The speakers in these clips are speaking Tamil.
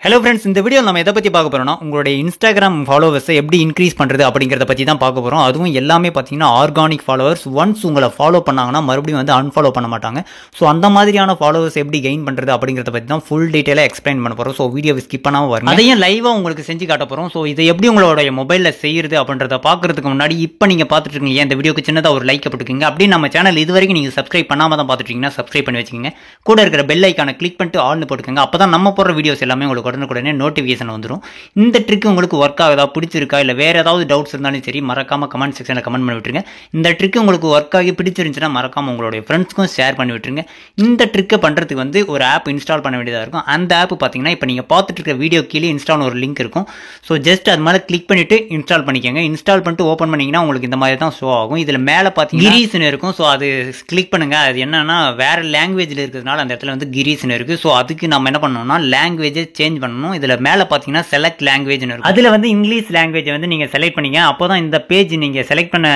Hello friends, இந்த வீடியோல நம்ம எதை பத்தி பார்க்க போறோம்னா உங்களுடைய Instagram followers எப்படி இன்கிரீஸ் பண்றது அப்படிங்கறத பத்தி தான் பார்க்க போறோம். அதுவும் எல்லாமே பாத்தீங்கன்னா ஆர்கானிக் ஃபாலோவர்ஸ். ஒன்ஸ் உங்களை ஃபாலோ பண்ணாங்கன்னா மறுபடியும் வந்து அன்ஃபாலோ பண்ண மாட்டாங்க. சோ அந்த மாதிரியான ஃபாலோவர்ஸ் எப்படி கெயின் பண்றது அப்படிங்கறத பத்தி தான் ஃபுல் டீடைலா எக்ஸ்பிளைன் பண்ண போறோம். சோ வீடியோவை ஸ்கிப் பண்ணாம பாருங்க. அதையும் லைவா உங்களுக்கு செஞ்சு காட்ட போறோம். சோ இதை எப்படி உங்களோட மொபைல்ல செய்யறது அப்படிங்கறத பார்க்கிறதுக்கு முன்னாடி இப்போ நீங்க பார்த்துட்டு இருக்கீங்க இந்த வீடியோக்கு சின்னதா ஒரு லைக் போட்டுக்கங்க. அப்படியே நம்ம சேனல் இதுவரைக்கும் நீங்க சப்ஸ்கிரைப் பண்ணாம தான் பார்த்துட்டு இருக்கீங்கன்னா சப்ஸ்கிரைப் பண்ணி வச்சுக்கங்க. கூட இருக்கிற பெல் ஐகானை கிளிக் பண்ணிட்டு ஆல்னு போட்டுக்கங்க. அப்பதான் நம்ம போடுற வீடியோஸ் எல்லாமே உங்களுக்கு உடனே நோட்டிஃபிகேஷன் வந்துரும். இந்த ட்ரிக் உங்களுக்கு ஒர்க் ஆகுதா, பிடிச்சிருக்கா, இல்ல வேற ஏதாவது டவுட்ஸ் இருந்தாலும் சரி மறக்காம கமெண்ட் செக்ஷன்ல கமெண்ட் பண்ணி விட்டுருங்க. இந்த ட்ரிக் உங்களுக்கு ஒர்க் ஆகி பிடிச்சிருந்துச்சுன்னா மறக்காம உங்களுடைய ஃப்ரெண்ட்ஸ்க்கும் ஷேர் பண்ணி விட்டுருங்க. இந்த ட்ரிக்கை பண்றதுக்கு வந்து ஒரு ஆப் இன்ஸ்டால் பண்ண வேண்டியதா இருக்கும். அந்த ஆப் பாத்தீங்கன்னா இப்போ நீங்க பார்த்துட்டு இருக்க வீடியோ கீழே இன்ஸ்டால் ஒரு லிங்க் இருக்கும். ஸோ ஜஸ்ட் அது மேலே கிளிக் பண்ணிட்டு இன்ஸ்டால் பண்ணிக்கோங்க. இன்ஸ்டால் பண்ணிட்டு ஓப்பன் பண்ணீங்கன்னா உங்களுக்கு இந்த மாதிரி தான் ஷோ ஆகும். இதுல மேல பாத்தீங்கன்னா கிரீஸ்னு இருக்கும். ஸோ அது கிளிக் பண்ணுங்க. அது என்னன்னா வேற லாங்குவேஜ்ல இருக்கிறதுனால அந்த இடத்துல வந்து கிரீஸ்னு இருக்கு. ஸோ அதுக்கு நம்ம என்ன பண்ணணும்னா லாங்குவேஜை சேஞ்ச் பண்ணணும். இதுல மேல பாத்தீங்கன்னா செலக்ட் லாங்குவேஜ் இருக்கும். அதுல வந்து இங்கிலீஷ் லாங்குவேஜ் வந்து நீங்க செலக்ட் பண்ணீங்க. அப்போதான் இந்த பேஜ் நீங்க செலக்ட் பண்ண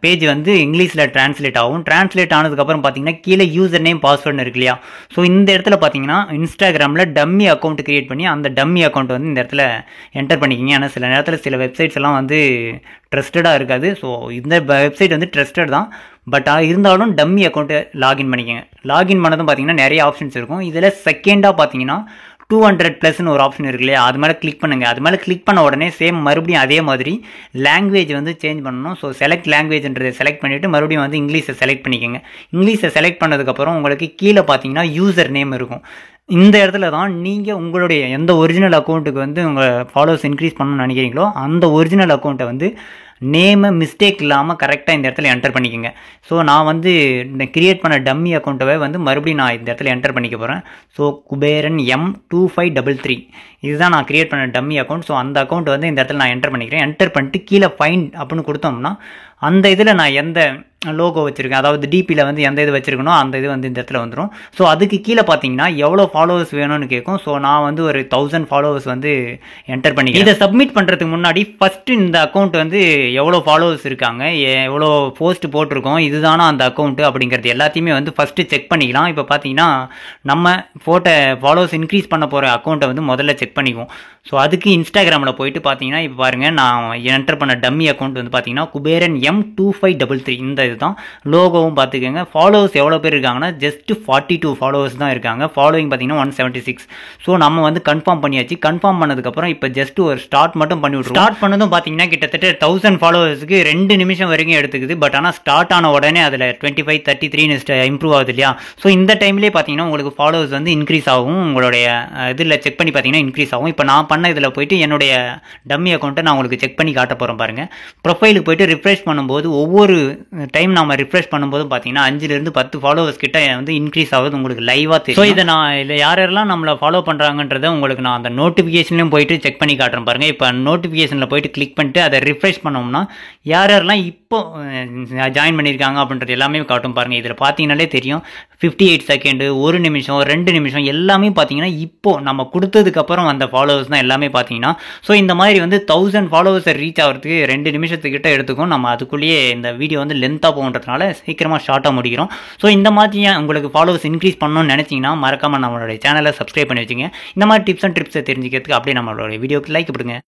பேஜ் வந்து இங்கிலீஷ்ல டிரான்ஸ்லேட் ஆகும். டிரான்ஸ்லேட் ஆனதுக்கு அப்புறம் பாத்தீங்கன்னா கீழே யூசர் நேம் பாஸ்வேர்டு இருக்கு இல்லையா. ஸோ இந்த இடத்துல பாத்தீங்கன்னா இன்ஸ்டாகிராம்ல டம்மி அக்கௌண்ட் கிரியேட் பண்ணி அந்த டம்மி அக்கௌண்ட் வந்து இந்த இடத்துல என்டர் பண்ணிக்கிங்க. ஏன்னா சில நேரத்தில் சில வெப்சைட்ஸ் எல்லாம் வந்து ட்ரஸ்டடாக இருக்காது. ஸோ இந்த வெப்சைட் வந்து ட்ரஸ்டட் தான். பட் இருந்தாலும் டம்மி அக்கௌண்ட்டை லாகின் பண்ணிக்கங்க. லாகின் பண்ணதும் பார்த்தீங்கன்னா நிறைய ஆப்ஷன்ஸ் இருக்கும். இதில் செகண்டாக பார்த்தீங்கன்னா 200+ ஒரு ஆப்ஷன் இருக்கு இல்லையா, அது மேலே கிளிக் பண்ணுங்க. அது மேலே கிளிக் பண்ண உடனே சேம் மறுபடியும் அதே மாதிரி லாங்குவேஜ் வந்து சேஞ்ச் பண்ணணும். ஸோ செலக்ட் லாங்குவேஜ்ன்றதை செலக்ட் பண்ணிவிட்டு மறுபடியும் வந்து இங்கிலீஷை செலக்ட் பண்ணிக்கோங்க. இங்கிலீஷை செலக்ட் பண்ணதுக்கப்புறம் உங்களுக்கு கீழே பார்த்தீங்கன்னா யூசர் நேம் இருக்கும். இந்த இடத்துல தான் நீங்கள் உங்களுடைய எந்த ஒரிஜினல் அக்கௌண்ட்டுக்கு வந்து உங்கள் ஃபாலோவர்ஸ் இன்க்ரீஸ் பண்ணணும்னு நினைக்கிறீங்களோ அந்த ஒரிஜினல் அக்கௌண்ட்டை வந்து நேமை மிஸ்டேக் இல்லாமல் கரெக்டாக இந்த இடத்துல என்டர் பண்ணிக்கோங்க. ஸோ நான் வந்து இந்த கிரியேட் பண்ண டம்மி அக்கௌண்ட்டை வந்து மறுபடியும் நான் இந்த இடத்துல என்டர் பண்ணிக்க போகிறேன். ஸோ குபேரன் M2533 இதுதான் நான் கிரியேட் பண்ண டம்மி அக்கௌண்ட். ஸோ அந்த அக்கௌண்ட் வந்து இந்த இடத்துல நான் என்டர் பண்ணிக்கிறேன். என்டர் பண்ணிட்டு கீழே ஃபைண்ட் அப்படின்னு கொடுத்தோம்னா அந்த இதில் நான் எந்த லோகோ வச்சுருக்கேன், அதாவது டிபியில் வந்து எந்த இது வச்சுருக்கணும் அந்த இது வந்து இந்த இடத்துல வந்துடும். ஸோ அதுக்கு கீழே பார்த்தீங்கன்னா எவ்வளோ ஃபாலோவர்ஸ் வேணும்னு கேட்கும். ஸோ நான் வந்து ஒரு 1000 ஃபாலோவர்ஸ் வந்து என்டர் பண்ணிக்கிறேன். இதை சப்மிட் பண்ணுறதுக்கு முன்னாடி ஃபஸ்ட்டு இந்த அக்கௌண்ட் வந்து எவ்வளோ ஃபாலோவர்ஸ் இருக்காங்க, எவ்வளோ போஸ்ட் போட்டிருக்கோம், இதுதானா அந்த அக்கௌண்ட்டு அப்படிங்கிறது எல்லாத்தையுமே வந்து ஃபஸ்ட்டு செக் பண்ணிக்கலாம். இப்போ பார்த்தீங்கன்னா நம்ம ஃபாலோவர்ஸ் இன்க்ரீஸ் பண்ண போகிற அக்கௌண்ட்டை வந்து முதல்ல செக் பண்ணிக்குவோம். ஸோ அதுக்கு இன்ஸ்டாகிராமில் போயிட்டு பார்த்தீங்கன்னா இப்போ பாருங்கள் நான் என்டர் பண்ண டம்மி அக்கௌண்ட் வந்து பார்த்தீங்கன்னா குபேரன் M2533 இந்த இதுதான். லோகோவும் பார்த்துக்கோங்க. ஃபாலோவர்ஸ் எவ்வளோ பேர் இருக்காங்கன்னா ஜஸ்ட் 42 ஃபாலோவர்ஸ் தான் இருக்காங்க. ஃபாலோவிங் பார்த்தீங்கன்னா 176. ஸோ நம்ம வந்து கன்ஃபார்ம் பண்ணியாச்சு. கன்ஃபார்ம் பண்ணதுக்கப்புறம் இப்போ ஜஸ்ட் ஒரு ஸ்டார்ட் மட்டும் பண்ணி விட்ருவோம். ஸ்டார்ட் பண்ணதும் பார்த்தீங்கன்னா கிட்டத்தட்ட 1000 ஃபாலோவர்ஸுக்கு 2 நிமிஷம் வரைக்கும் எடுத்துக்குது. பட் ஆனால் ஸ்டார்ட் ஆன உடனே அதில் 25, 33 இம்ப்ரூவ் ஆகுது இல்லையா. ஸோ இந்த டைம்லேயே பார்த்தீங்கன்னா உங்களுக்கு ஃபாலோவர்ஸ் வந்து இன்க்ரீஸ் ஆகும். உங்களுடைய இதில் செக் பண்ணி பார்த்தீங்கன்னா இன்க்ரீஸ் ஆகும். இப்போ நான் பண்ண இதில் போயிட்டு என்னுடைய டம்மி அக்கௌண்ட்டை நான் உங்களுக்கு செக் பண்ணி காட்ட போகிறேன் பாருங்கள். ப்ரொஃபைலுக்கு போயிட்டு ரிஃப்ரெஷ் பண்ணும்போது ஒவ்வொரு டைம் நம்ம ரிஃப்ரெஷ் பண்ணும்போது பார்த்தீங்கன்னா 5 to 10 ஃபாலோவர்ஸ் கிட்ட வந்து இன்க்ரீஸ் ஆகுது உங்களுக்கு லைவாக தெரியும். ஸோ இதை நான் இல்லை யாரெல்லாம் நம்மளை ஃபாலோ பண்ணுறாங்கன்றதை உங்களுக்கு நான் அந்த நோட்டிஃபிகேஷன்லையும் போயிட்டு செக் பண்ணி காட்டுறேன் பாருங்கள். இப்போ நோட்டிஃபிகேஷனில் போயிட்டு கிளிக் பண்ணிட்டு அதை ரிஃப்ரெஷ் பண்ணோம்னா யாரெல்லாம் இப்போ ஜாயின் பண்ணியிருக்காங்க அப்படின்றது எல்லாமே காட்டும் பாருங்கள். இதில் பார்த்தீங்கன்னாலே தெரியும் 58 செகண்டு, 1 நிமிஷம், 2 நிமிஷம் எல்லாமே பார்த்தீங்கன்னா இப்போ நம்ம கொடுத்ததுக்கப்புறம் அந்த ஃபாலோவர்ஸ் தான் எல்லாமே பார்த்தீங்கன்னா. ஸோ இந்த மாதிரி வந்து 1000 ஃபாலோவர்ஸை ரீச் ஆகிறதுக்கு 2 நிமிஷத்துக்கிட்ட எடுத்துக்கும். நம்ம அதுக்குள்ளேயே இந்த வீடியோ வந்து லென்த்தாக போகிறதுனால சீக்கிரமாக ஷார்ட்டாக முடிக்கிறோம். ஸோ இந்த மாதிரி உங்களுக்கு ஃபாலோவர்ஸ் இன்க்ரீஸ் பண்ணணும்னு நினச்சிங்கன்னா மறக்காமல் நம்மளுடைய சேனலை சப்ஸ்கிரைப் பண்ணி வச்சுங்க. இந்த மாதிரி டிப்ஸ் அண்ட் ட்ரிப்ஸை தெரிஞ்சுக்கிறதுக்கு அப்படியே நம்மளோட வீடியோக்கு லைக் பண்ணுங்க.